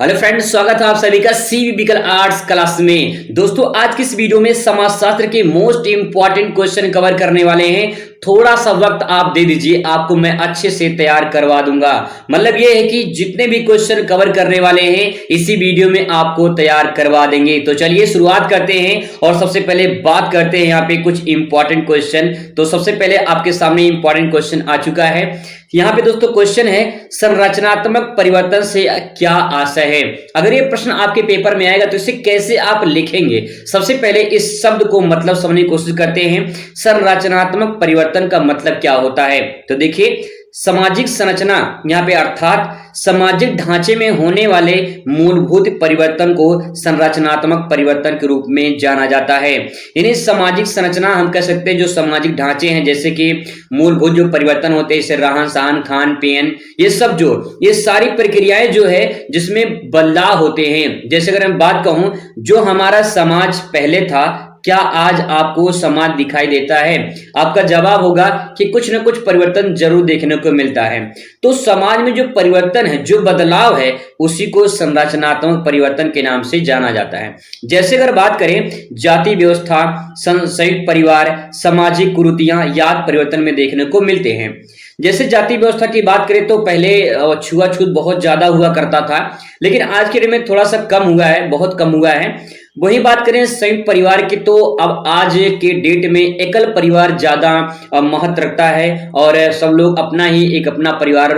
Hello friends, स्वागत है आप सभी का सीवीबीकल आर्ट्स क्लास में। दोस्तों, आज की इस वीडियो में समाजशास्त्र के मोस्ट इंपॉर्टेंट क्वेश्चन कवर करने वाले हैं। थोड़ा सा वक्त आप दे दीजिए, आपको मैं अच्छे से तैयार करवा दूंगा। मतलब ये है कि जितने भी क्वेश्चन कवर करने वाले हैं इसी वीडियो में आपको तैयार करवा देंगे। तो चलिए शुरुआत करते हैं और सबसे पहले बात करते हैं यहाँ पे कुछ इंपॉर्टेंट क्वेश्चन। तो सबसे पहले आपके सामने इंपॉर्टेंट क्वेश्चन आ चुका है। यहाँ पे दोस्तों क्वेश्चन है, संरचनात्मक परिवर्तन से क्या आशय है। अगर ये प्रश्न आपके पेपर में आएगा तो इसे कैसे आप लिखेंगे। सबसे पहले इस शब्द को मतलब समझने की कोशिश करते हैं। संरचनात्मक परिवर्तन का मतलब क्या होता है। तो देखिए, सामाजिक संरचना यहाँ पे अर्थात सामाजिक ढांचे में होने वाले मूलभूत परिवर्तन को संरचनात्मक परिवर्तन के रूप में जाना जाता है। यानी सामाजिक संरचना हम कह सकते हैं जो सामाजिक ढांचे हैं, जैसे कि मूलभूत जो परिवर्तन होते हैं, जैसे रहन सहन, खान पीन, ये सारी प्रक्रियाएं जो है जिसमें बदलाव होते हैं। जैसे अगर मैं बात कहूं, जो हमारा समाज पहले था, क्या आज आपको समाज दिखाई देता है? आपका जवाब होगा कि कुछ ना कुछ परिवर्तन जरूर देखने को मिलता है। तो समाज में जो परिवर्तन है, जो बदलाव है, उसी को संरचनात्मक परिवर्तन के नाम से जाना जाता है। जैसे अगर बात करें, जाति व्यवस्था, संयुक्त परिवार, सामाजिक कुरीतियां याद परिवर्तन में देखने को मिलते हैं। जैसे जाति व्यवस्था की बात करें तो पहले छुआछूत बहुत ज्यादा हुआ करता था, लेकिन आज के डेट में थोड़ा सा कम हुआ है, बहुत कम हुआ है। वही बात करें संयुक्त परिवार की, तो अब आज के डेट में एकल परिवार ज्यादा महत्व रखता है और सब लोग अपना ही एक अपना परिवार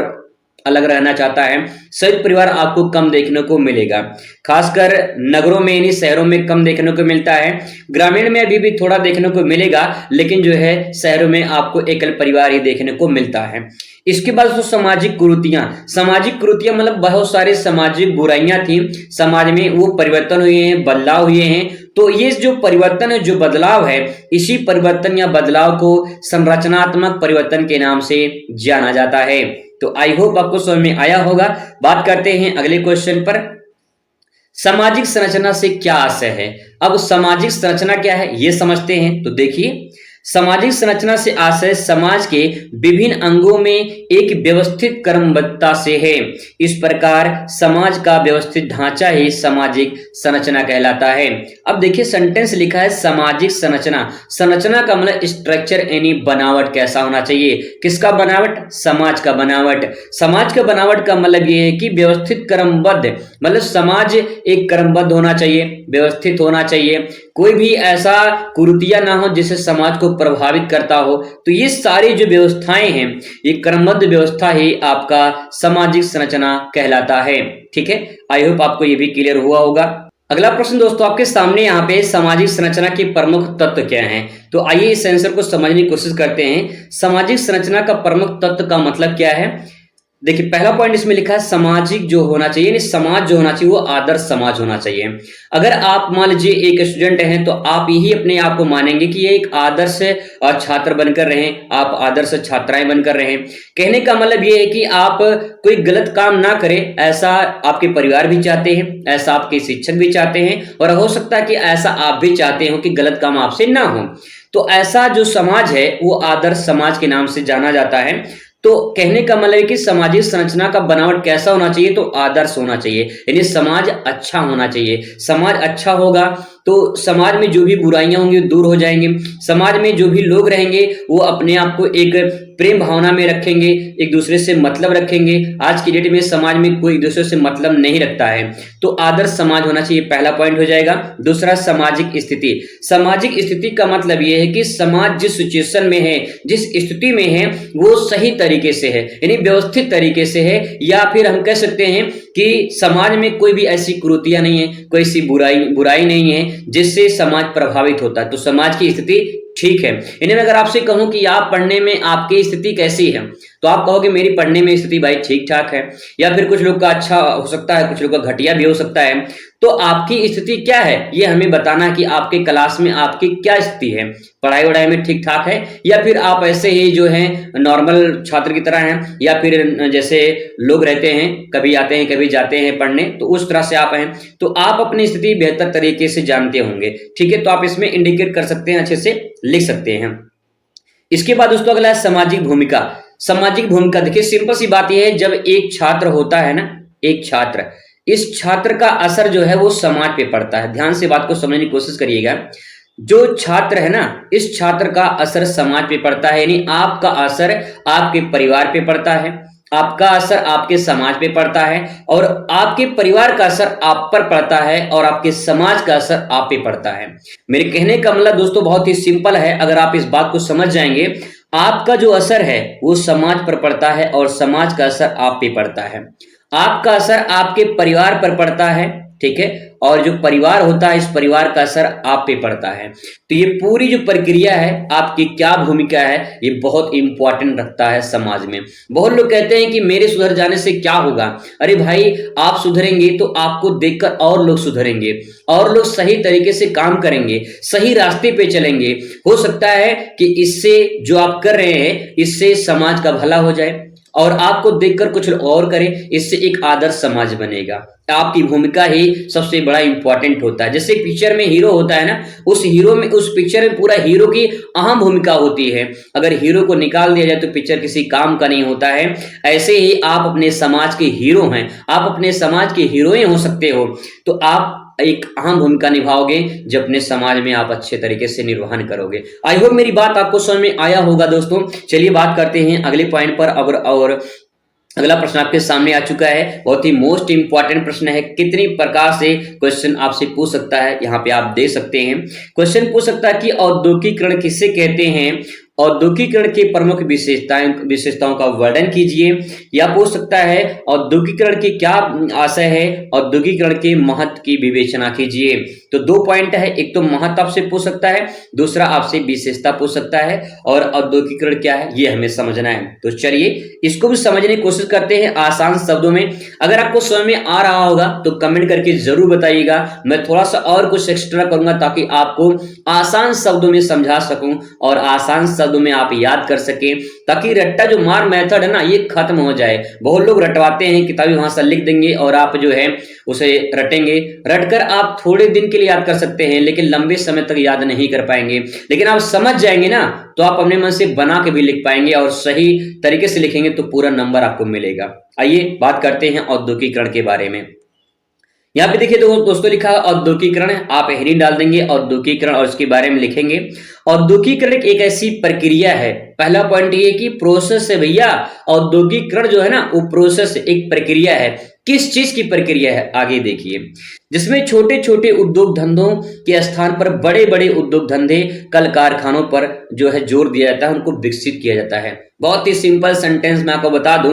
अलग रहना चाहता है। संयुक्त परिवार आपको कम देखने को मिलेगा, खासकर नगरों में, यानी शहरों में कम देखने को मिलता है। ग्रामीण में अभी भी थोड़ा देखने को मिलेगा, लेकिन जो है शहरों में आपको एकल परिवार ही देखने को मिलता है। इसके बाद तो सामाजिक कुरीतियां मतलब बहुत सारे सामाजिक बुराइयां थी समाज में, वो परिवर्तन हुए हैं, बदलाव हुए हैं। तो ये जो परिवर्तन है, जो बदलाव है, इसी परिवर्तन या बदलाव को संरचनात्मक परिवर्तन के नाम से जाना जाता है। तो आई होप आपको समझ में आया होगा। बात करते हैं अगले क्वेश्चन पर। सामाजिक संरचना से क्या आशय है। अब सामाजिक संरचना क्या है ये समझते हैं। तो देखिए, सामाजिक संरचना से आशय समाज के विभिन्न अंगों में एक व्यवस्थित क्रमबद्धता से है। इस प्रकार समाज का व्यवस्थित ढांचा ही सामाजिक संरचना कहलाता है। अब देखिए, सेंटेंस लिखा है सामाजिक संरचना। संरचना का मतलब स्ट्रक्चर, यानी बनावट कैसा होना चाहिए। किसका बनावट? समाज का बनावट। समाज का बनावट का मतलब ये है कि व्यवस्थित क्रमबद्ध, मतलब समाज एक क्रमबद्ध होना चाहिए, व्यवस्थित होना चाहिए। कोई भी ऐसा कुरीतियां ना हो जिससे समाज को प्रभावित करता हो। तो ये सारी जो व्यवस्थाएं हैं, ये क्रमबद्ध व्यवस्था ही आपका सामाजिक संरचना कहलाता है। ठीक है, आई होप आपको ये भी क्लियर हुआ होगा। अगला प्रश्न दोस्तों आपके सामने यहाँ पे, सामाजिक संरचना के प्रमुख तत्व क्या हैं। तो आइए इस आंसर को समझने की कोशिश करते हैं। सामाजिक संरचना का प्रमुख तत्व का मतलब क्या है। देखिए, पहला पॉइंट इसमें लिखा है सामाजिक जो होना चाहिए, यानी समाज जो होना चाहिए वो आदर्श समाज होना चाहिए। अगर आप मान लीजिए एक स्टूडेंट हैं तो आप यही अपने आप को मानेंगे कि ये एक आदर्श छात्र बनकर रहें, आप आदर्श छात्राएं बनकर रहें। कहने का मतलब ये है कि आप कोई गलत काम ना करें, ऐसा आपके परिवार भी चाहते हैं, ऐसा आपके शिक्षक भी चाहते हैं, और हो सकता है कि ऐसा आप भी चाहते हो कि गलत काम आपसे ना हो। तो ऐसा जो समाज है वो आदर्श समाज के नाम से जाना जाता है। तो कहने का मतलब है कि सामाजिक संरचना का बनावट कैसा होना चाहिए, तो आदर्श होना चाहिए, यानी समाज अच्छा होना चाहिए। समाज अच्छा होगा तो समाज में जो भी बुराइयां होंगी दूर हो जाएंगे। समाज में जो भी लोग रहेंगे वो अपने आप को एक प्रेम भावना में रखेंगे, एक दूसरे से मतलब रखेंगे। आज की डेट में समाज में कोई एक दूसरे से मतलब नहीं रखता है। तो आदर्श समाज होना चाहिए, पहला पॉइंट हो जाएगा। दूसरा, सामाजिक स्थिति। सामाजिक स्थिति का मतलब यह है कि समाज जिस सिचुएशन में है, जिस स्थिति में है, वो सही तरीके से है, यानी व्यवस्थित तरीके से है। या फिर हम कह सकते हैं कि समाज में कोई भी ऐसी कुरीतियां नहीं है, कोई ऐसी बुराई नहीं है जिससे समाज प्रभावित होता है। तो समाज की स्थिति ठीक है। इन्हें अगर आपसे कहूं कि आप पढ़ने में आपकी स्थिति कैसी है, तो आप कहोगे मेरी पढ़ने में स्थिति भाई ठीक ठाक है। या फिर कुछ लोग का अच्छा हो सकता है, कुछ लोग का घटिया भी हो सकता है। तो आपकी स्थिति क्या है ये हमें बताना कि आपके क्लास में आपकी क्या स्थिति है, पढ़ाई वढ़ाई में ठीक ठाक है, या फिर आप ऐसे ही जो है नॉर्मल छात्र की तरह हैं, या फिर जैसे लोग रहते हैं, कभी आते हैं कभी जाते हैं पढ़ने, तो उस तरह से आप हैं। तो आप अपनी स्थिति बेहतर तरीके से जानते होंगे। ठीक है, तो आप इसमें इंडिकेट कर सकते हैं, अच्छे से लिख सकते हैं। इसके बाद दोस्तों अगला है सामाजिक भूमिका। सामाजिक भूमिका देखिए, सिंपल सी बात यह है, जब एक छात्र होता है ना, एक छात्र इस छात्र का असर जो है वो समाज पे पड़ता है। ध्यान से बात को समझने की कोशिश करिएगा। जो छात्र है ना, इस छात्र का असर समाज पे पड़ता है, यानी आपका असर आपके परिवार पे पड़ता है, आपका असर आपके समाज पे पड़ता है, और आपके परिवार का असर आप पर पड़ता है, और आपके समाज का असर आप पे पड़ता है। मेरे कहने का मतलब दोस्तों बहुत ही सिंपल है। अगर आप इस बात को समझ जाएंगे, आपका जो असर है वो समाज पर पड़ता है और समाज का असर आप पे पड़ता है। आपका असर आपके परिवार पर पड़ता है, ठीक है, और जो परिवार होता है, इस परिवार का असर आप पे पड़ता है। तो ये पूरी जो प्रक्रिया है, आपकी क्या भूमिका है, ये बहुत इंपॉर्टेंट रखता है समाज में। बहुत लोग कहते हैं कि मेरे सुधर जाने से क्या होगा। अरे भाई, आप सुधरेंगे तो आपको देखकर और लोग सुधरेंगे, और लोग सही तरीके से काम करेंगे, सही रास्ते पे चलेंगे। हो सकता है कि इससे जो आप कर रहे हैं, इससे समाज का भला हो जाए, और आपको देखकर कुछ लोग और करें, इससे एक आदर्श समाज बनेगा। आपकी भूमिका ही सबसे बड़ा इंपॉर्टेंट होता है। जैसे पिक्चर में हीरो होता है ना, उस हीरो में, उस पिक्चर में पूरा हीरो की अहम भूमिका होती है। अगर हीरो को निकाल दिया जाए तो पिक्चर किसी काम का नहीं होता है। ऐसे ही आप अपने समाज के हीरो हैं, आप अपने समाज के हीरोइन हो सकते हो। तो आप एक अहम भूमिका निभाओगे जब अपने समाज में आप अच्छे तरीके से निर्वहन करोगे। आई होप मेरी बात आपको समझ में आया होगा दोस्तों। चलिए बात करते हैं अगले पॉइंट पर। और अगला प्रश्न आपके सामने आ चुका है। बहुत ही मोस्ट इंपॉर्टेंट प्रश्न है। कितनी प्रकार से क्वेश्चन आपसे पूछ सकता है, यहाँ पे आप दे सकते हैं। क्वेश्चन पूछ सकता है कि औद्योगिकीकरण किसे कहते हैं, औद्योगिकीकरण की प्रमुख विशेषताओं का वर्णन कीजिए। या पूछ सकता है औद्योगिकीकरण की क्या आशय है, औद्योगिकीकरण के महत्व की विवेचना कीजिए। तो 2 पॉइंट है, एक तो महत्व आपसे पूछ सकता है, दूसरा आपसे विशेषता पूछ सकता है, और औद्योगिकीकरण क्या है ये हमें समझना है। तो चलिए इसको भी समझने की कोशिश करते हैं आसान शब्दों में। अगर आपको समझ में आ रहा होगा तो कमेंट करके जरूर बताइएगा। मैं थोड़ा सा और कुछ एक्स्ट्रा करूंगा ताकि आपको आसान शब्दों में समझा सकूं और आसान शब्दों में आप याद कर सकें, ताकि रट्टा जो मार मेथड है ना, ये खत्म हो जाए। बहुत लोग रटवाते हैं, किताबी भाषा लिख देंगे और आप जो है उसे रटेंगे। रटकर आप थोड़े दिन के लिए याद कर सकते हैं, लेकिन लंबे समय तक याद नहीं कर पाएंगे। लेकिन आप समझ जाएंगे ना, तो आप अपने मन से बना के भी लिख पाएंगे, और सही तरीके से लिखेंगे तो पूरा नंबर आपको मिलेगा। आइए बात करते हैं औद्योगिकीकरण के बारे में। यहाँ पे देखिए दोस्तों लिखा है औद्योगिकीकरण, आप हेडिंग डाल देंगे औद्योगिकीकरण और इसके बारे में लिखेंगे। औद्योगिकीकरण एक ऐसी प्रक्रिया है। पहला पॉइंट ये कि प्रोसेस है भैया। औद्योगिकीकरण जो है ना, वो प्रोसेस, एक प्रक्रिया है। किस चीज की प्रक्रिया है, आगे देखिए। जिसमें छोटे छोटे उद्योग धंधों के स्थान पर बड़े बड़े उद्योग धंधे, कल कारखानों पर जो है जोर दिया जाता है, उनको विकसित किया जाता है। बहुत ही सिंपल सेंटेंस में आपको बता दूं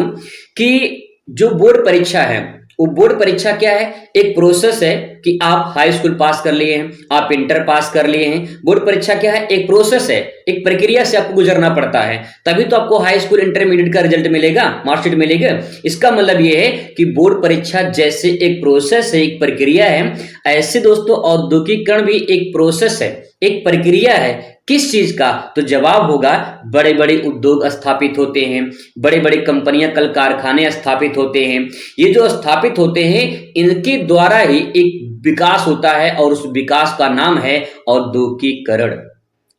कि जो बोर्ड परीक्षा है, वो बोर्ड परीक्षा क्या है, एक प्रोसेस है कि आप हाई स्कूल पास कर लिए हैं, आप इंटर पास कर लिए हैं। बोर्ड परीक्षा क्या है, एक प्रोसेस है, एक प्रक्रिया से आपको गुजरना पड़ता है, तभी तो आपको हाई स्कूल इंटरमीडिएट का रिजल्ट मिलेगा, मार्कशीट मिलेगा। इसका मतलब ये है कि बोर्ड परीक्षा जैसे एक प्रोसेस है, एक प्रक्रिया है, ऐसे दोस्तों औद्योगिकीकरण भी एक प्रोसेस है, एक प्रक्रिया है। किस चीज का, तो जवाब होगा बड़े बड़े उद्योग स्थापित होते हैं, बड़े बड़े कंपनियां, कल कारखाने स्थापित होते हैं। ये जो स्थापित होते हैं, इनके द्वारा ही एक विकास होता है, और उस विकास का नाम है औद्योगिकीकरण।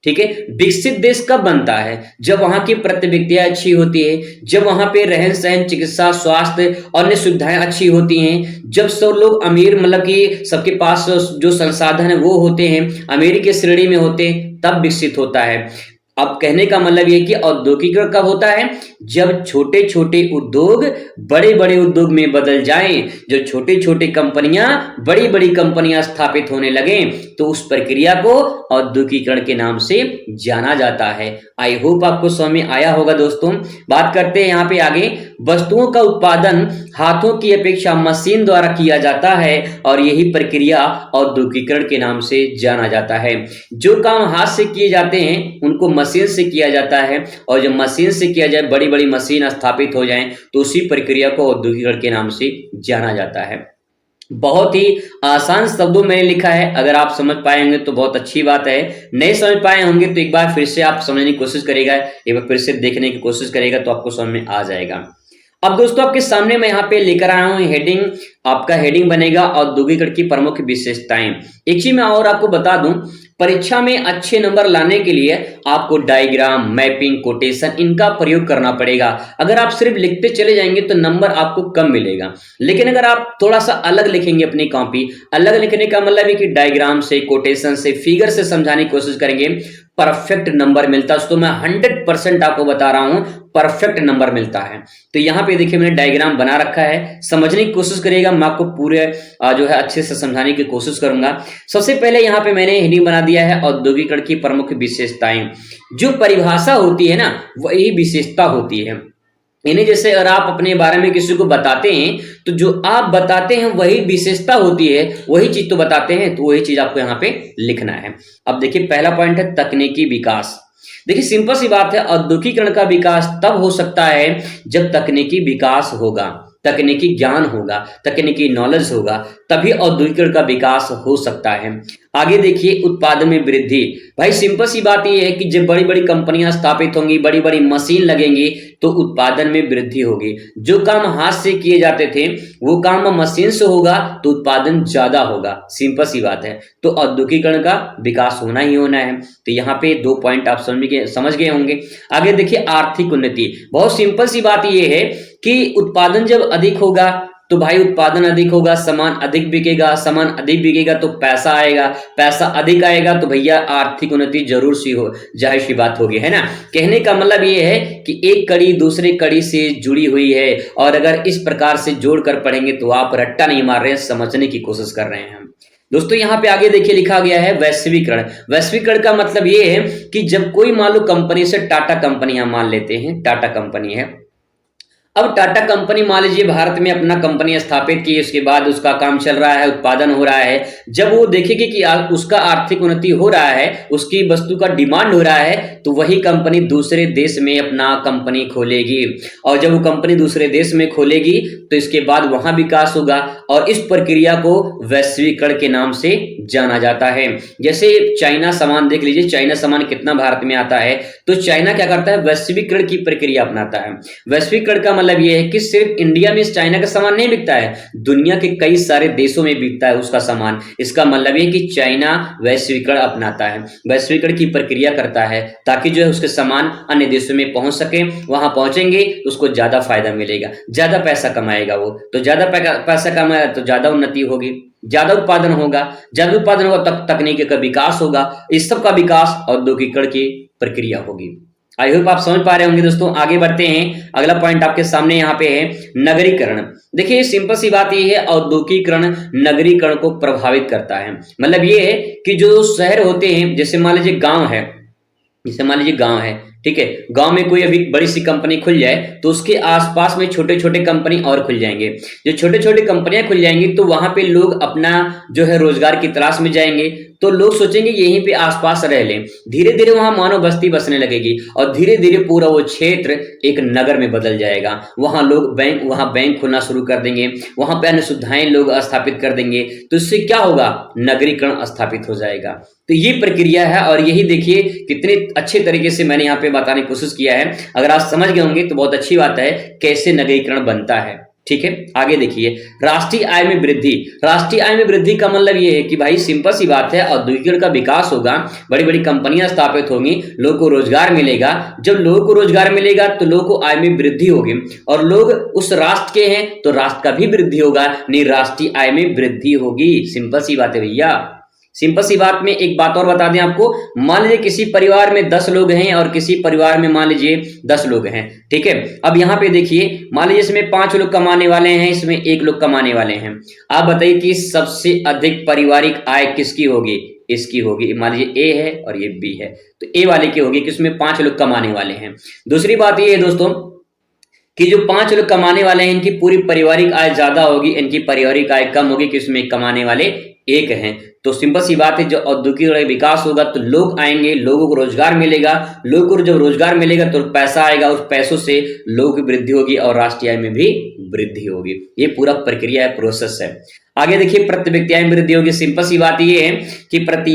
ठीक है। विकसित देश कब बनता है, जब वहां की प्रतिविधियां अच्छी होती है, जब वहां पे रहन सहन, चिकित्सा, स्वास्थ्य, अन्य सुविधाएं अच्छी होती हैं, जब सब लोग अमीर, मतलब कि सबके पास जो संसाधन है वो होते हैं, अमीरी की श्रेणी में होते हैं, तब विकसित होता है। अब कहने का मतलब ये कि औद्योगिकीकरण कब होता है, जब छोटे छोटे उद्योग बड़े बड़े उद्योग में बदल जाएं, जो छोटे छोटे कंपनियां बड़ी बड़ी कंपनियां स्थापित होने लगे, तो उस प्रक्रिया को औद्योगिकीकरण के नाम से जाना जाता है। आई होप आपको समझ में आया होगा दोस्तों। बात करते हैं यहाँ पे आगे। वस्तुओं का उत्पादन हाथों की अपेक्षा मशीन द्वारा किया जाता है, और यही प्रक्रिया औद्योगिकीकरण के नाम से जाना जाता है। जो काम हाथ से किए जाते हैं उनको मशीन से किया जाता है, और जब मशीन से किया जाए, बड़ी बड़ी मशीन स्थापित हो जाएं, तो उसी प्रक्रिया को औद्योगिकीकरण के नाम से जाना जाता है। बहुत ही आसान शब्दों में लिखा है। अगर आप समझ पाएंगे तो बहुत अच्छी बात है, नहीं समझ पाए होंगे तो एक बार फिर से आप समझने की कोशिश करेगा, एक बार फिर से देखने की कोशिश करेगा, तो आपको समझ में आ जाएगा। अब दोस्तों आपके सामने मैं यहाँ पे लेकर आया हूँ हेडिंग। आपका हेडिंग बनेगा औद्योगिकीकरण की प्रमुख विशेषताएं। एक चीज मैं और आपको बता दूं, परीक्षा में अच्छे नंबर लाने के लिए आपको डायग्राम, मैपिंग, कोटेशन इनका प्रयोग करना पड़ेगा। अगर आप सिर्फ लिखते चले जाएंगे तो नंबर आपको कम मिलेगा, लेकिन अगर आप थोड़ा सा अलग लिखेंगे अपनी कॉपी, अलग लिखने का मतलब है कि डायग्राम से, कोटेशन से, फिगर से समझाने की कोशिश करेंगे, परफेक्ट नंबर मिलता है। तो मैं 100% आपको बता रहा हूं, परफेक्ट नंबर मिलता है। तो यहाँ पे देखिए मैंने डायग्राम बना रखा है, समझने की कोशिश करिएगा, मैं आपको पूरे जो है अच्छे से समझाने की कोशिश करूंगा। सबसे पहले यहाँ पे मैंने हेडिंग बना दिया है औद्योगिकरण की प्रमुख विशेषताएं। जो परिभाषा होती है ना, वही विशेषता होती है। इन्हें जैसे अगर आप अपने बारे में किसी को बताते हैं तो जो आप बताते हैं वही विशेषता होती है, वही चीज तो बताते हैं, तो वही चीज आपको यहाँ पे लिखना है। अब देखिए पहला पॉइंट है तकनीकी विकास। देखिए सिंपल सी बात है, औद्योगिकरण का विकास तब हो सकता है जब तकनीकी विकास होगा, तकनीकी ज्ञान होगा, तकनीकी नॉलेज होगा, तभी औद्योगिकरण का विकास हो सकता है। आगे देखिए उत्पादन में वृद्धि। भाई सिंपल सी बात यह है कि जब बड़ी बड़ी कंपनियां स्थापित होंगी, बड़ी बड़ी मशीन लगेंगी, तो उत्पादन में वृद्धि होगी। जो काम हाथ से किए जाते थे वो काम मशीन से होगा तो उत्पादन ज्यादा होगा। सिंपल सी बात है। तो औद्योगिकरण का विकास होना ही होना है। तो यहाँ पे 2 पॉइंट आप समझ गए होंगे। आगे देखिए आर्थिक उन्नति। बहुत सिंपल सी बात यह है कि उत्पादन जब अधिक होगा तो भाई उत्पादन अधिक होगा, सामान अधिक बिकेगा, सामान अधिक बिकेगा तो पैसा आएगा, पैसा अधिक आएगा तो भैया आर्थिक उन्नति जरूर सी हो, जाहिर सी बात होगी, है ना। कहने का मतलब ये है कि एक कड़ी दूसरे कड़ी से जुड़ी हुई है, और अगर इस प्रकार से जोड़कर पढ़ेंगे तो आप रट्टा नहीं मार रहे हैं, समझने की कोशिश कर रहे हैं। दोस्तों यहाँ पे आगे देखिए लिखा गया है वैश्वीकरण। वैश्वीकरण का मतलब ये है कि जब कोई मान लो कंपनी से, टाटा कंपनी हम मान लेते हैं, टाटा कंपनी है। अब टाटा कंपनी मान लीजिए भारत में अपना कंपनी स्थापित की, उसके बाद उसका काम चल रहा है, उत्पादन हो रहा है। जब वो देखेगी कि उसका आर्थिक उन्नति हो रहा है, उसकी वस्तु का डिमांड हो रहा है, तो वही कंपनी दूसरे देश में अपना कंपनी खोलेगी। और जब वो कंपनी दूसरे देश में खोलेगी तो इसके बाद वहां विकास होगा, और इस प्रक्रिया को वैश्वीकरण के नाम से जाना जाता है। जैसे चाइना सामान देख लीजिए, चाइना सामान कितना भारत में आता है, तो चाइना क्या करता है, वैश्वीकरण की प्रक्रिया अपनाता है। वैश्वीकरण का मतलब यह है कि सिर्फ इंडिया में चाइना का सामान नहीं बिकता है, दुनिया के कई सारे देशों में बिकता है उसका सामान। इसका मतलब यह कि चाइना वैश्वीकरण अपनाता है, वैश्वीकरण की प्रक्रिया करता है, ताकि जो है उसके सामान अन्य देशों में पहुंच सके। वहां पहुंचेंगे तो उसको ज्यादा फायदा मिलेगा, ज्यादा पैसा कमाएगा वो, तो ज्यादा पैसा कमाएगा तो ज्यादा उन्नति होगी, ज्यादा उत्पादन होगा, ज्यादा उत्पादन होगा तब तकनीकी का विकास होगा। इस सब का विकास औद्योगिकरण की प्रक्रिया होगी। आई होप आप समझ पा रहे होंगे। दोस्तों आगे बढ़ते हैं, अगला पॉइंट आपके सामने यहाँ पे है नगरीकरण। देखिए सिंपल सी बात ये है, औद्योगिकरण नगरीकरण को प्रभावित करता है। मतलब ये है कि जो शहर होते हैं, जैसे मान लीजिए गांव है, जैसे मान लीजिए गांव है, ठीक है, गांव में कोई अभी बड़ी सी कंपनी खुल जाए तो उसके आसपास में छोटे छोटे कंपनी और खुल जाएंगे। जो छोटे छोटे कंपनियां खुल जाएंगी तो वहां पे लोग अपना जो है रोजगार की तलाश में जाएंगे, तो लोग सोचेंगे यहीं पे आसपास रह लें। धीरे धीरे वहां मानव बस्ती बसने लगेगी, और धीरे धीरे पूरा वो क्षेत्र एक नगर में बदल जाएगा। वहां लोग बैंक खोलना शुरू कर देंगे, वहां पे अन्य सुविधाएं लोग स्थापित कर देंगे। तो इससे क्या होगा, नगरीकरण स्थापित हो जाएगा। तो ये प्रक्रिया है, और यही देखिए कितने अच्छे तरीके से मैंने यहाँ पे बताने की कोशिश किया है। अगर आप समझ गए होंगे तो बहुत अच्छी बात है कैसे नगरीकरण बनता है। ठीक है, आगे देखिए राष्ट्रीय आय में वृद्धि। राष्ट्रीय आय में वृद्धि का मतलब ये है कि भाई सिंपल सी बात है, औद्योगिकरण का विकास होगा, बड़ी बड़ी कंपनियां स्थापित होंगी, लोगों को रोजगार मिलेगा। जब लोगों को रोजगार मिलेगा तो लोगों को आय में वृद्धि होगी, और लोग उस राष्ट्र के हैं तो राष्ट्र का भी वृद्धि होगा, नहीं राष्ट्रीय आय में वृद्धि होगी। सिंपल सी बात है भैया, सिंपल सी बात में एक बात और बता दें आपको। मान लीजिए किसी परिवार में 10 लोग हैं और किसी परिवार में मान लीजिए 10 लोग हैं, ठीक है। अब यहाँ पे देखिए मान लीजिए इसमें 5 लोग कमाने वाले हैं, इसमें 1 लोग कमाने वाले हैं। आप बताइए कि सबसे अधिक पारिवारिक आय किसकी होगी, इसकी होगी। मान लीजिए ए है और ये बी है, तो ए वाले की होगी कि उसमें 5 लोग कमाने वाले हैं। दूसरी बात ये है दोस्तों कि जो 5 लोग कमाने वाले हैं इनकी पूरी पारिवारिक आय ज्यादा होगी, इनकी पारिवारिक आय कम होगी कि उसमें कमाने वाले 1 हैं। तो सिंपल सी बात है, जो औद्योगिक विकास होगा तो लोग आएंगे, लोगों को रोजगार मिलेगा, लोगों को जब रोजगार मिलेगा तो पैसा आएगा, उस पैसों से लोगों की वृद्धि होगी और राष्ट्रीय आय में भी वृद्धि होगी। ये पूरा प्रक्रिया है, प्रोसेस है। आगे देखिए प्रति व्यक्ति आय में वृद्धि होगी। सिंपल सी बात ये है कि प्रति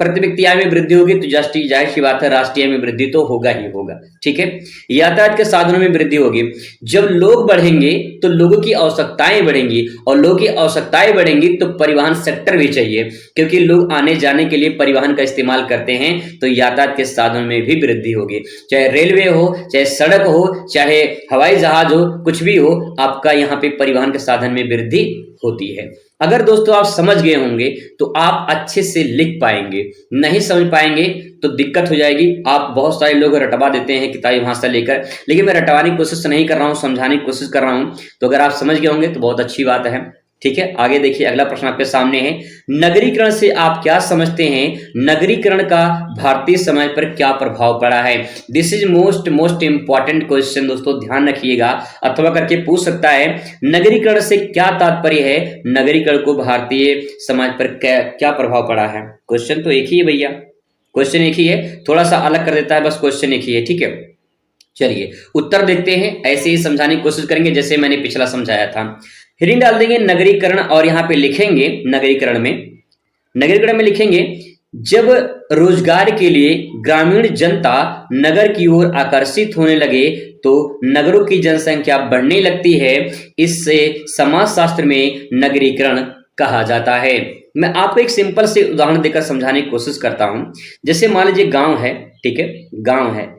व्यक्ति आय में वृद्धि होगी तो जाहिर सी बात है राष्ट्रीय आय में वृद्धि तो होगा ही होगा। ठीक है। यातायात के साधनों में वृद्धि होगी। जब लोग बढ़ेंगे तो लोगों की आवश्यकताएं बढ़ेंगी, और लोगों की आवश्यकताएं बढ़ेंगी तो परिवहन सेक्टर भी चाहिए, क्योंकि लोग आने जाने के लिए परिवहन का इस्तेमाल करते हैं, तो यातायात के साधनों में भी वृद्धि होगी। चाहे रेलवे हो, चाहे सड़क हो, चाहे हवाई जहाज हो, कुछ भी हो, आपका यहाँ पे परिवहन के साधन में वृद्धि होती है। अगर दोस्तों आप समझ गए होंगे तो आप अच्छे से लिख पाएंगे, नहीं समझ पाएंगे तो दिक्कत हो जाएगी। आप बहुत सारे लोग रटवा देते हैं किताबी भाषा लेकर, लेकिन मैं रटवाने की कोशिश नहीं कर रहा हूँ, समझाने की कोशिश कर रहा हूँ। तो अगर आप समझ गए होंगे तो बहुत अच्छी बात है। ठीक है। आगे देखिए अगला प्रश्न आपके सामने है, नगरीकरण से आप क्या समझते हैं? नगरीकरण का भारतीय समाज पर क्या प्रभाव पड़ा है? This is most important question दोस्तों, ध्यान रखिएगा, अथवा करके पूछ सकता है नगरीकरण से क्या तात्पर्य है, नगरीकरण को भारतीय समाज पर क्या प्रभाव पड़ा है। क्वेश्चन तो एक ही है भैया, क्वेश्चन एक ही है, थोड़ा सा अलग कर देता है बस, क्वेश्चन एक ही है। ठीक है, चलिए उत्तर देखते हैं, ऐसे ही समझाने की कोशिश करेंगे जैसे मैंने पिछला समझाया था। हेडिंग डाल देंगे नगरीकरण और यहाँ पे लिखेंगे नगरीकरण में लिखेंगे, जब रोजगार के लिए ग्रामीण जनता नगर की ओर आकर्षित होने लगे तो नगरों की जनसंख्या बढ़ने लगती है, इससे समाजशास्त्र में नगरीकरण कहा जाता है। मैं आपको एक सिंपल से उदाहरण देकर समझाने की कोशिश करता हूं। जैसे मान लीजिए गांव है, ठीक है, गांव है,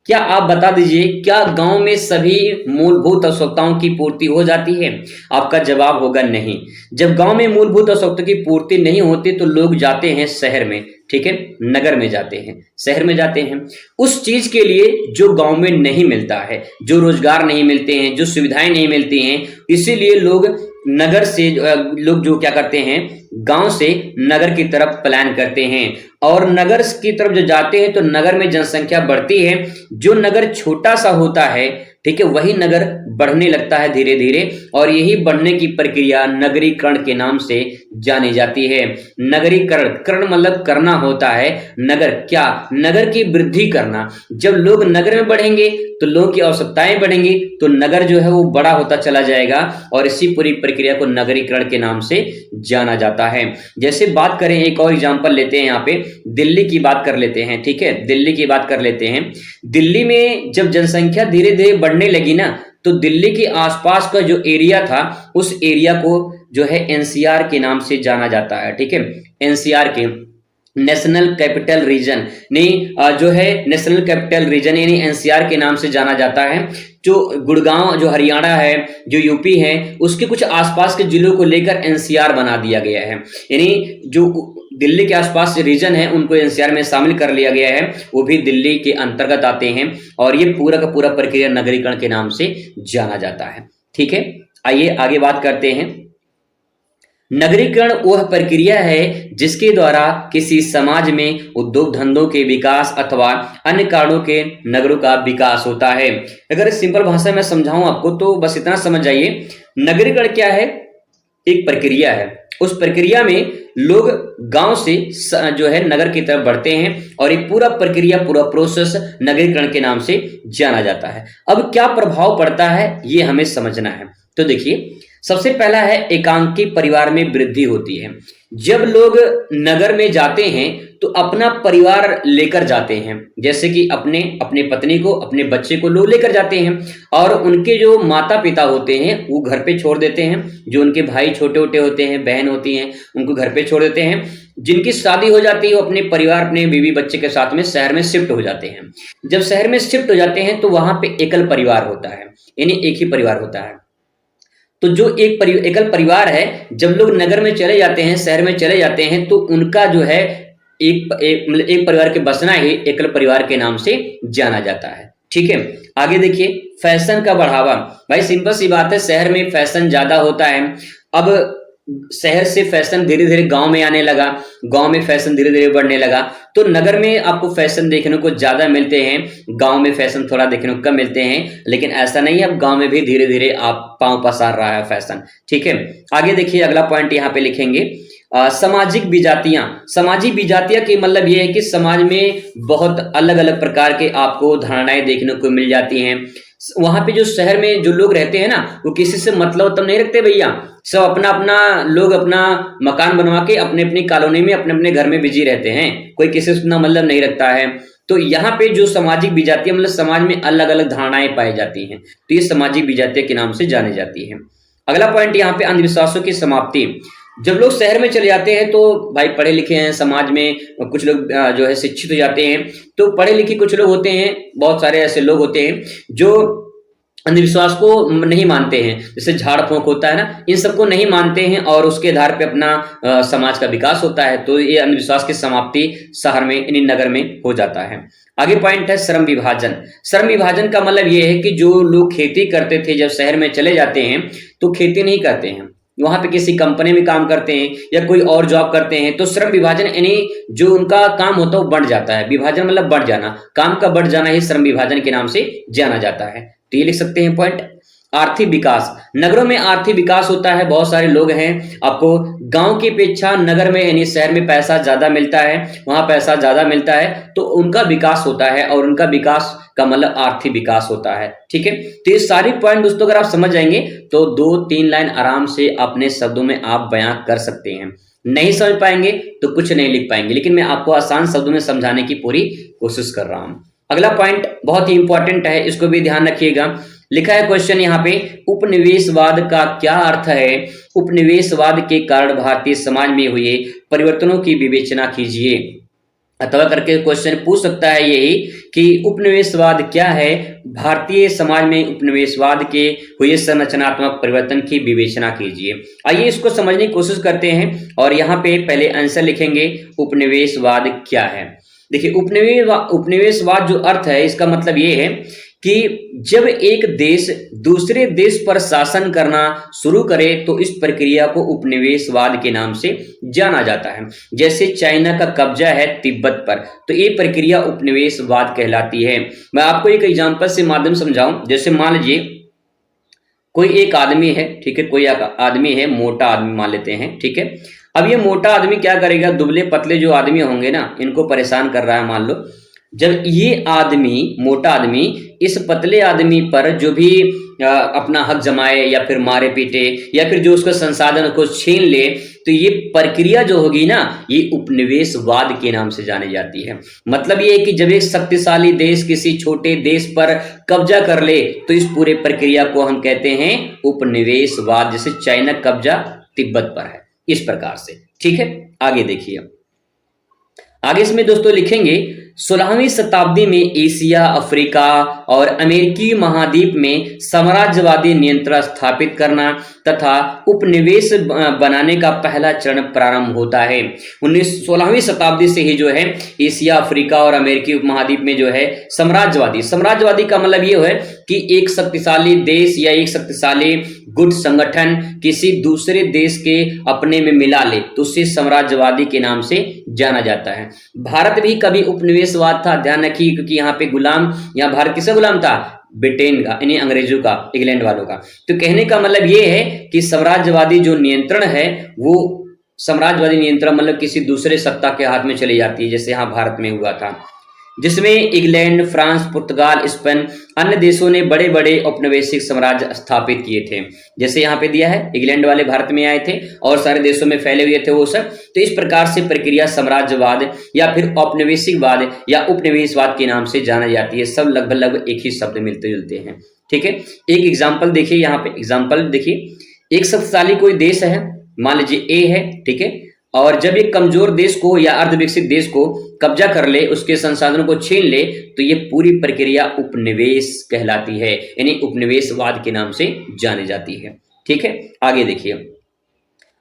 क्या आप बता दीजिए क्या गांव में सभी मूलभूत आवश्यकताओं की पूर्ति हो जाती है? आपका जवाब होगा नहीं। जब गांव में मूलभूत आवश्यकताओं की पूर्ति नहीं होती तो लोग जाते हैं शहर में, ठीक है, नगर में जाते हैं, शहर में जाते हैं उस चीज के लिए जो गांव में नहीं मिलता है, जो रोजगार नहीं मिलते हैं, जो सुविधाएं नहीं मिलती हैं, इसीलिए लोग नगर से लोग जो क्या करते हैं, गांव से नगर की तरफ प्लान करते हैं, और नगर की तरफ जो जाते हैं तो नगर में जनसंख्या बढ़ती है। जो नगर छोटा सा होता है, ठीक है, वही नगर बढ़ने लगता है धीरे धीरे, और यही बढ़ने की प्रक्रिया नगरीकरण के नाम से जानी जाती है। नगरीकरण, करण मतलब करना होता है, नगर क्या, नगर की वृद्धि करना। जब लोग नगर में बढ़ेंगे तो लोगों की आवश्यकताएं बढ़ेंगी, तो नगर जो है वो बड़ा होता चला जाएगा, और इसी पूरी प्रक्रिया को नगरीकरण के नाम से जाना जाता है। जैसे बात करें, एक और एग्जांपल लेते हैं, यहाँ पे दिल्ली की बात कर लेते हैं, ठीक है, दिल्ली की बात कर लेते हैं। दिल्ली में जब जनसंख्या धीरे धीरे बढ़ने लगी ना, तो दिल्ली के आसपास का जो एरिया था उस एरिया को जो है एनसीआर के नाम से जाना जाता है। ठीक है, एनसीआर के नेशनल कैपिटल रीजन नहीं, जो है नेशनल कैपिटल रीजन यानी एनसीआर के नाम से जाना जाता है। जो गुड़गांव जो हरियाणा है, जो यूपी है, उसके कुछ आसपास के जिलों को लेकर एनसीआर बना दिया गया है, यानी जो दिल्ली के आसपास रीजन है उनको एनसीआर में शामिल कर लिया गया है, वो भी दिल्ली के अंतर्गत आते हैं, और ये पूरा का पूरा प्रक्रिया नगरीकरण के नाम से जाना जाता है। ठीक है, आइए आगे बात करते हैं। नगरीकरण वह प्रक्रिया है जिसके द्वारा किसी समाज में उद्योग धंधों के विकास अथवा अन्य कारणों के नगरों का विकास होता है। अगर सिंपल भाषा में समझाऊं आपको तो बस इतना समझ जाइए, नगरीकरण क्या है, एक प्रक्रिया है। उस प्रक्रिया में लोग गांव से जो है नगर की तरफ बढ़ते हैं, और एक पूरा प्रक्रिया, पूरा प्रोसेस नगरीकरण के नाम से जाना जाता है। अब क्या प्रभाव पड़ता है ये हमें समझना है। तो देखिए, सबसे पहला है एकांकी परिवार में वृद्धि होती है। जब लोग नगर में जाते हैं तो अपना परिवार लेकर जाते हैं, जैसे कि अपने पत्नी को, अपने बच्चे को लोग लेकर जाते हैं, और उनके जो माता पिता होते हैं वो घर पे छोड़ देते हैं। जो उनके भाई छोटे छोटे होते हैं, बहन होती हैं, उनको घर पे छोड़ देते हैं। जिनकी शादी हो जाती है वो अपने परिवार, अपने बीवी बच्चे के साथ में शहर में शिफ्ट हो जाते हैं। जब शहर में शिफ्ट हो जाते हैं तो वहां पे एकल परिवार होता है, यानी एक ही परिवार होता है। तो जो एकल परिवार है, जब लोग नगर में चले जाते हैं, शहर में चले जाते हैं, तो उनका जो है एक परिवार के बसना ही एकल परिवार के नाम से जाना जाता है। ठीक है, आगे देखिए, फैशन का बढ़ावा। भाई सिंपल सी बात है, शहर में फैशन ज्यादा होता है। अब शहर से फैशन धीरे धीरे गांव में आने लगा, गांव में फैशन धीरे धीरे बढ़ने लगा, तो नगर में आपको फैशन देखने को ज्यादा मिलते हैं, गांव में फैशन थोड़ा देखने को कम मिलते हैं। लेकिन ऐसा नहीं है, अब गांव में भी धीरे धीरे आप पांव पसार रहा है फैशन। ठीक है, आगे देखिए, अगला पॉइंट यहाँ पे लिखेंगे, सामाजिक विजातियां। सामाजिक विजातियां की मतलब यह है कि समाज में बहुत अलग अलग प्रकार के आपको धारणाएं देखने को मिल जाती हैं। वहां पे जो शहर में जो लोग रहते हैं ना, वो किसी से मतलब नहीं रखते भैया। सब अपना अपना लोग अपना मकान बनवा के अपने अपनी कॉलोनी में अपने अपने घर में बिजी रहते हैं, कोई किसी से उतना मतलब नहीं रखता है। तो यहाँ पे जो सामाजिक विजातीय मतलब समाज में अलग अलग धारणाएं पाई जाती हैं, तो ये सामाजिक विजातीय के नाम से जानी जाती है। अगला पॉइंट यहाँ पे अंधविश्वासों की समाप्ति। जब लोग शहर में चले जाते हैं तो भाई पढ़े लिखे हैं, समाज में कुछ लोग जो है शिक्षित हो जाते हैं, तो पढ़े लिखे कुछ लोग होते हैं, बहुत सारे ऐसे लोग होते हैं जो अंधविश्वास को नहीं मानते हैं, जैसे झाड़ फूंक होता है ना, इन सबको नहीं मानते हैं और उसके आधार पे अपना समाज का विकास होता है। तो ये अंधविश्वास की समाप्ति शहर में यानी नगर में हो जाता है। आगे पॉइंट है श्रम विभाजन। श्रम विभाजन का मतलब ये है कि जो लोग खेती करते थे जब शहर में चले जाते हैं तो खेती नहीं करते हैं, वहां पे किसी कंपनी में काम करते हैं या कोई और जॉब करते हैं, तो श्रम विभाजन यानी जो उनका काम होता है वो बढ़ जाता है। विभाजन मतलब बढ़ जाना, काम का बढ़ जाना ही श्रम विभाजन के नाम से जाना जाता है। तो ये लिख सकते हैं पॉइंट। आर्थिक विकास। नगरों में आर्थिक विकास होता है, बहुत सारे लोग हैं, आपको गांव की अपेक्षा नगर में यानी शहर में पैसा ज्यादा मिलता है, वहां पैसा ज्यादा मिलता है, तो उनका विकास होता है और उनका विकास का मतलब आर्थिक विकास होता है। ठीक है, तो ये सारी पॉइंट दोस्तों अगर आप समझ जाएंगे तो 2-3 लाइन आराम से अपने शब्दों में आप बयां कर सकते हैं। नहीं समझ पाएंगे तो कुछ नहीं लिख पाएंगे, लेकिन मैं आपको आसान शब्दों में समझाने की पूरी कोशिश कर रहा हूं। अगला पॉइंट बहुत ही इंपॉर्टेंट है, इसको भी ध्यान रखिएगा। लिखा है क्वेश्चन यहाँ पे, उपनिवेशवाद का क्या अर्थ है? उपनिवेशवाद के कारण भारतीय समाज में हुए परिवर्तनों की विवेचना कीजिए। अथवा करके क्वेश्चन पूछ सकता है यही कि उपनिवेशवाद क्या है, भारतीय समाज में उपनिवेशवाद के हुए संरचनात्मक परिवर्तन की विवेचना कीजिए। आइए इसको समझने की कोशिश करते हैं और यहाँ पे पहले आंसर लिखेंगे उपनिवेशवाद क्या है। देखिए उपनिवेशवाद जो अर्थ है इसका मतलब ये है कि जब एक देश दूसरे देश पर शासन करना शुरू करे तो इस प्रक्रिया को उपनिवेशवाद के नाम से जाना जाता है। जैसे चाइना का कब्जा है तिब्बत पर, तो ये प्रक्रिया उपनिवेशवाद कहलाती है। मैं आपको एक एग्जांपल से माध्यम समझाऊं। जैसे मान लीजिए कोई एक आदमी है, ठीक है, कोई आदमी है, मोटा आदमी मान लेते हैं, ठीक है। अब ये मोटा आदमी क्या करेगा, दुबले पतले जो आदमी होंगे ना, इनको परेशान कर रहा है मान लो। जब ये आदमी मोटा आदमी इस पतले आदमी पर जो भी अपना हक जमाए या फिर मारे पीटे या फिर जो उसका संसाधन को छीन ले, तो ये प्रक्रिया जो होगी ना, ये उपनिवेशवाद के नाम से जानी जाती है। मतलब ये है कि जब एक शक्तिशाली देश किसी छोटे देश पर कब्जा कर ले तो इस पूरे प्रक्रिया को हम कहते हैं उपनिवेशवाद। जैसे चाइना कब्जा तिब्बत पर है, इस प्रकार से। ठीक है, आगे देखिए। आगे इसमें दोस्तों लिखेंगे 16वीं शताब्दी में एशिया, अफ्रीका और अमेरिकी महाद्वीप में साम्राज्यवादी नियंत्रण स्थापित करना तथा उपनिवेश बनाने का पहला चरण प्रारंभ होता है। 16वीं शताब्दी से ही जो है एशिया, अफ्रीका और अमेरिकी उपमहाद्वीप में जो है साम्राज्यवादी का मतलब ये है कि एक शक्तिशाली देश या एक शक्तिशाली गुट संगठन किसी दूसरे देश के अपने में मिला ले तो उसे साम्राज्यवादी के नाम से जाना जाता है। भारत भी कभी उपनिवेशवाद था, ध्यान रखिए, क्योंकि यहाँ पे गुलाम, यहाँ भारत किसका गुलाम था? ब्रिटेन का, यानी अंग्रेजों का, इंग्लैंड वालों का। तो कहने का मतलब ये है कि साम्राज्यवादी जो नियंत्रण है वो साम्राज्यवादी नियंत्रण मतलब किसी दूसरे सत्ता के हाथ में चली जाती है, जैसे यहाँ भारत में हुआ था, जिसमें इंग्लैंड, फ्रांस, पुर्तगाल, स्पेन अन्य देशों ने बड़े बड़े औपनिवेशिक साम्राज्य स्थापित किए थे। जैसे यहाँ पे दिया है, इंग्लैंड वाले भारत में आए थे और सारे देशों में फैले हुए थे वो सब। तो इस प्रकार से प्रक्रिया साम्राज्यवाद या फिर औपनिवेशिकवाद या उपनिवेशवाद के नाम से जाना जाती है। सब लगभग एक ही शब्द मिलते जुलते हैं। ठीक है, एक एग्जाम्पल देखिए, यहाँ पे एग्जाम्पल देखिए। एक शक्तिशाली कोई देश है, मान लीजिए ए है, ठीक है, और जब एक कमजोर देश को या अर्धविकसित देश को कब्जा कर ले, उसके संसाधनों को छीन ले, तो ये पूरी प्रक्रिया उपनिवेश कहलाती है, यानी उपनिवेशवाद के नाम से जानी जाती है। ठीक है, आगे देखिए।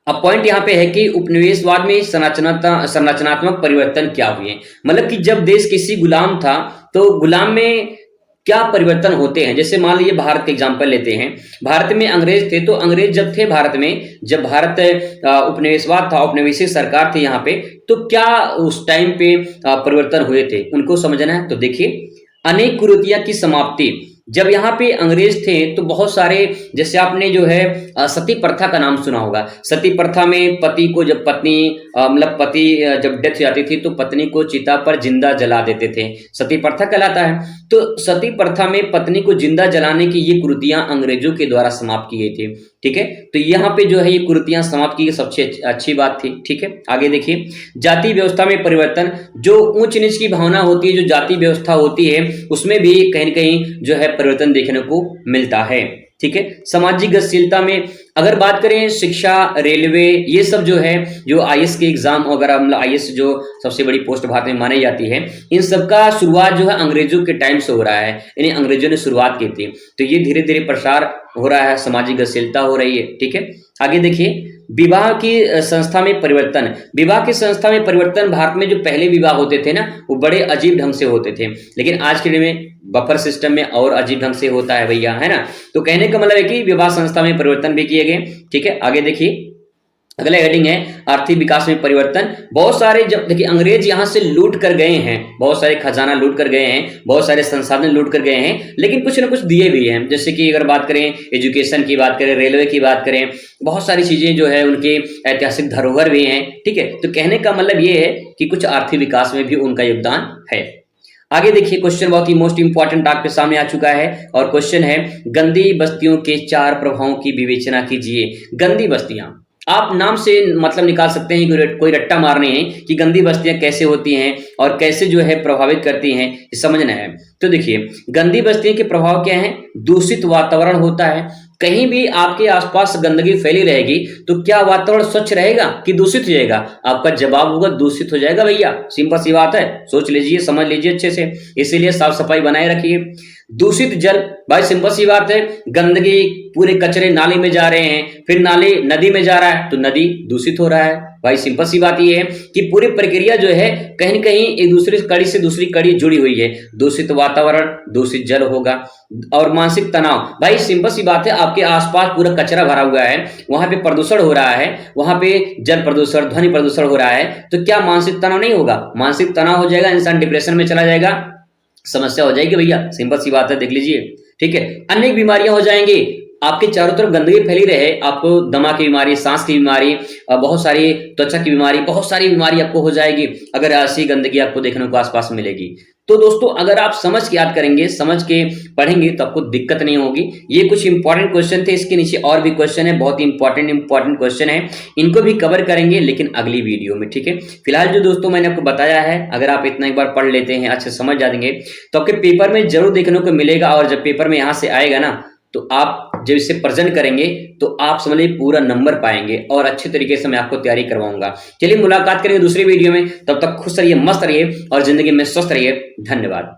अब पॉइंट यहाँ पे है कि उपनिवेशवाद में संरचनात्मक परिवर्तन क्या हुए। मतलब कि जब देश किसी गुलाम था तो गुलाम में क्या परिवर्तन होते हैं। जैसे मान लीजिए भारत का एग्जांपल लेते हैं, भारत में अंग्रेज थे, तो अंग्रेज जब थे भारत में, जब भारत उपनिवेशवाद था, औपनिवेशिक सरकार थी यहाँ पे, तो क्या उस टाइम पे परिवर्तन हुए थे, उनको समझना है। तो देखिए, अनेक कुरीतियों की समाप्ति, जब यहाँ पे अंग्रेज थे तो बहुत सारे, जैसे आपने जो है सती प्रथा का नाम सुना होगा। सती प्रथा में पति को जब पत्नी मतलब पति जब डेथ हो जाती थी तो पत्नी को चिता पर जिंदा जला देते थे, सती प्रथा कहलाता है। तो सती प्रथा में पत्नी को जिंदा जलाने की ये कुरीतियां अंग्रेजों के द्वारा समाप्त की गई थी। ठीक है, तो यहाँ पे जो है ये कुरीतियां समाप्त की गई, सबसे अच्छी बात थी। ठीक है, आगे देखिए, जाति व्यवस्था में परिवर्तन। जो ऊंच नीच की भावना होती है, जो जाति व्यवस्था होती है, उसमें भी कहीं न कहीं जो है परिवर्तन देखने को मिलता है। ठीक है, सामाजिक गतिशीलता में अगर बात करें, शिक्षा, रेलवे, ये सब जो है, जो आईएएस के एग्जाम वगैरह, मतलब आईएएस जो सबसे बड़ी पोस्ट भारत में मानी जाती है, इन सब का शुरुआत जो है अंग्रेजों के टाइम से हो रहा है, यानी अंग्रेजों ने शुरुआत की थी। तो ये धीरे धीरे प्रसार हो रहा है, सामाजिक गतिशीलता हो रही है। ठीक है, आगे देखिए, विवाह की संस्था में परिवर्तन। विवाह की संस्था में परिवर्तन, भारत में जो पहले विवाह होते थे ना, वो बड़े अजीब ढंग से होते थे, लेकिन आज के दिन में बफर सिस्टम में और अजीब ढंग से होता है भैया, है ना। तो कहने का मतलब है कि विवाह संस्था में परिवर्तन भी किए गए। ठीक है, आगे देखिए, अगला हेडिंग है आर्थिक विकास में परिवर्तन। बहुत सारे, जब देखिए अंग्रेज यहाँ से लूट कर गए हैं, बहुत सारे खजाना लूट कर गए हैं, बहुत सारे संसाधन लूट कर गए हैं, लेकिन कुछ ना कुछ दिए भी हैं। जैसे कि अगर बात करें एजुकेशन की, बात करें रेलवे की, बात करें, बहुत सारी चीजें जो है उनके ऐतिहासिक धरोहर भी हैं। ठीक है, तो कहने का मतलब ये है कि कुछ आर्थिक विकास में भी उनका योगदान है। आगे देखिए, क्वेश्चन बहुत ही मोस्ट इंपॉर्टेंट आपके सामने आ चुका है, और क्वेश्चन है, गंदी बस्तियों के 4 प्रभावों की विवेचना कीजिए। गंदी बस्तियां, आप नाम से मतलब निकाल सकते हैं, कोई रट्टा मारने हैं कि गंदी बस्तियां कैसे होती हैं और कैसे जो है प्रभावित करती हैं, ये समझना है। तो देखिए, गंदी बस्तियों के प्रभाव क्या हैं? दूषित वातावरण होता है। कहीं भी आपके आसपास गंदगी फैली रहेगी तो क्या वातावरण स्वच्छ रहेगा कि दूषित हो जाएगा? आपका जवाब होगा दूषित हो जाएगा भैया, सिंपल सी बात है, सोच लीजिए, समझ लीजिए अच्छे से। इसीलिए साफ सफाई बनाए रखिए। दूषित जल, भाई सिंपल सी बात है, गंदगी, पूरे कचरे नाली में जा रहे हैं, फिर नाली नदी में जा रहा है तो नदी दूषित हो रहा है। भाई सिंपल सी बात ये है कि पूरी प्रक्रिया जो है कहीं न कहीं एक दूसरी कड़ी से दूसरी कड़ी जुड़ी हुई है। दूषित वातावरण, दूषित जल होगा, और मानसिक तनाव। भाई सिंपल सी बात है, आपके आसपास पूरा कचरा भरा हुआ है, वहां पे प्रदूषण हो रहा है, वहां पे जल प्रदूषण, ध्वनि प्रदूषण हो रहा है, तो क्या मानसिक तनाव नहीं होगा? मानसिक तनाव हो जाएगा, इंसान डिप्रेशन में चला जाएगा, समस्या हो जाएगी भैया, सिंपल सी बात है, देख लीजिए। ठीक है, अनेक बीमारियां हो जाएंगी। आपके चारों तरफ गंदगी फैली रहे, आपको दमा की बीमारी, सांस की बीमारी, बहुत सारी त्वचा की बीमारी, बहुत सारी बीमारी आपको हो जाएगी अगर ऐसी गंदगी आपको देखने को आसपास मिलेगी। तो दोस्तों, अगर आप समझ के याद करेंगे, समझ के पढ़ेंगे तो आपको दिक्कत नहीं होगी। ये कुछ इंपॉर्टेंट क्वेश्चन थे, इसके नीचे और भी क्वेश्चन है, बहुत ही इंपॉर्टेंट क्वेश्चन है, इनको भी कवर करेंगे लेकिन अगली वीडियो में। ठीक है, फिलहाल जो दोस्तों मैंने आपको बताया है, अगर आप इतना एक बार पढ़ लेते हैं, अच्छे समझ जाएंगे, तो आपके पेपर में जरूर देखने को मिलेगा। और जब पेपर में यहाँ से आएगा ना, तो आप जब इसे प्रेजेंट करेंगे तो आप समझ लीजिए पूरा नंबर पाएंगे, और अच्छे तरीके से मैं आपको तैयारी करवाऊंगा। चलिए मुलाकात करेंगे दूसरी वीडियो में, तब तक खुश रहिए, मस्त रहिए और जिंदगी में स्वस्थ रहिए। धन्यवाद।